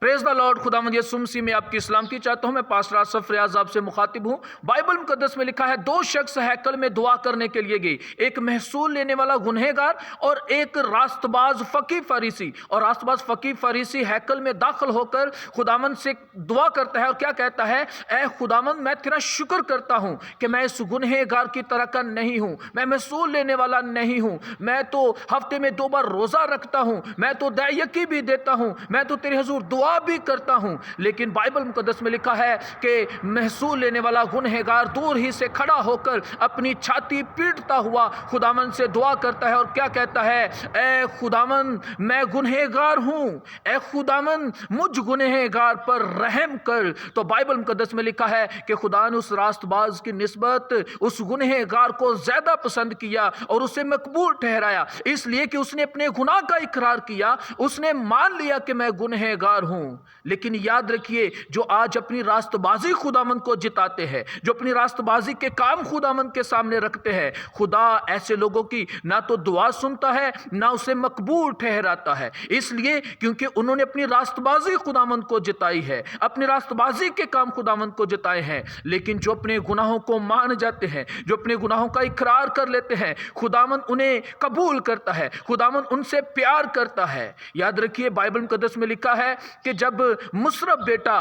Praise the Lord. खुदावंद यीशु मसीह में आपकी सलामती चाहता हूँ। मैं पास्टर आसफ रियाज आपसे मुखातिब हूँ। बाइबल मुकद्दस में लिखा है, दो शख्स हैकल में दुआ करने के लिए गए, एक महसूल लेने वाला गुनहगार और एक रास्तबाज फकीह फरीसी। और रास्तबाज फकीह फरीसी हैकल में दाखिल होकर खुदावंद से दुआ करता है और क्या कहता है, ऐ खुदावंद मैं तेरा शुक्र करता हूँ कि मैं इस गुनहगार की तरह का नहीं हूँ, मैं महसूल लेने वाला नहीं हूँ, मैं तो हफ्ते में 2 बार रोजा रखता हूँ, मैं तो दायकी भी देता हूँ, मैं तो तेरे हुजूर दुआ भी करता हूं। लेकिन बाइबल मुकद्दस में लिखा है कि महसूल लेने वाला गुनहगार दूर ही से खड़ा होकर अपनी छाती पीटता हुआ खुदावंद से दुआ करता है और क्या कहता है, ऐ खुदावंद मैं गुनहगार हूं, ऐ खुदावंद मुझ गुनहगार पर रहम कर। तो बाइबल मुकद्दस में लिखा है कि खुदा ने उस रास्तबाज की निस्बत उस गुनहगार को ज्यादा पसंद किया और उसे मकबूल ठहराया, इसलिए कि उसने अपने गुनाह का इकरार किया, उसने मान लिया कि मैं गुनहगार हूं। लेकिन याद रखिए, जो आज अपनी रास्तबाजी खुदावंद को जिताते हैं, जो अपनी रास्तबाजी के काम खुदावंद के सामने रखते हैं, खुदा ऐसे लोगों की ना तो दुआ सुनता है ना उसे मकबूल ठहराता है, इसलिए क्योंकि उन्होंने अपनी रास्तबाजी खुदावंद को जिताई है, अपनी रास्तबाजी के काम खुदावंद को जिताए हैं। लेकिन जो अपने गुनाहों को मान जाते हैं, जो अपने गुनाहों का इकरार कर लेते हैं, खुदावंद उन्हें कबूल करता है, खुदावंद उनसे प्यार करता है। याद रखिए, बाइबल मुकद्दस में लिखा है कि जब मुसरफ बेटा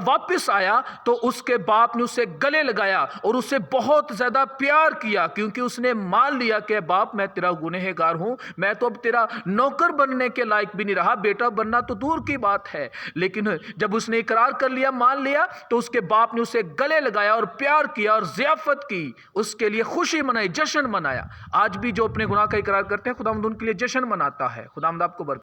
वापस आया तो उसके बाप ने उसे गले लगाया और उसे बहुत ज्यादा प्यार किया, क्योंकि उसने मान लिया कि बाप मैं तेरा गुनहगार हूं, मैं तो अब तेरा नौकर बनने के लायक भी नहीं रहा, बेटा बनना तो दूर की बात है। लेकिन जब उसने इकरार कर लिया, मान लिया, तो उसके बाप ने उसे गले लगाया और प्यार किया और ज़ियाफत की, उसके लिए खुशी मनाई, जश्न मनाया। आज भी जो अपने गुनाह का इकरार करते हैं, खुदावंद उनके लिए जश्न मनाता है। खुदावंद आपको बरकत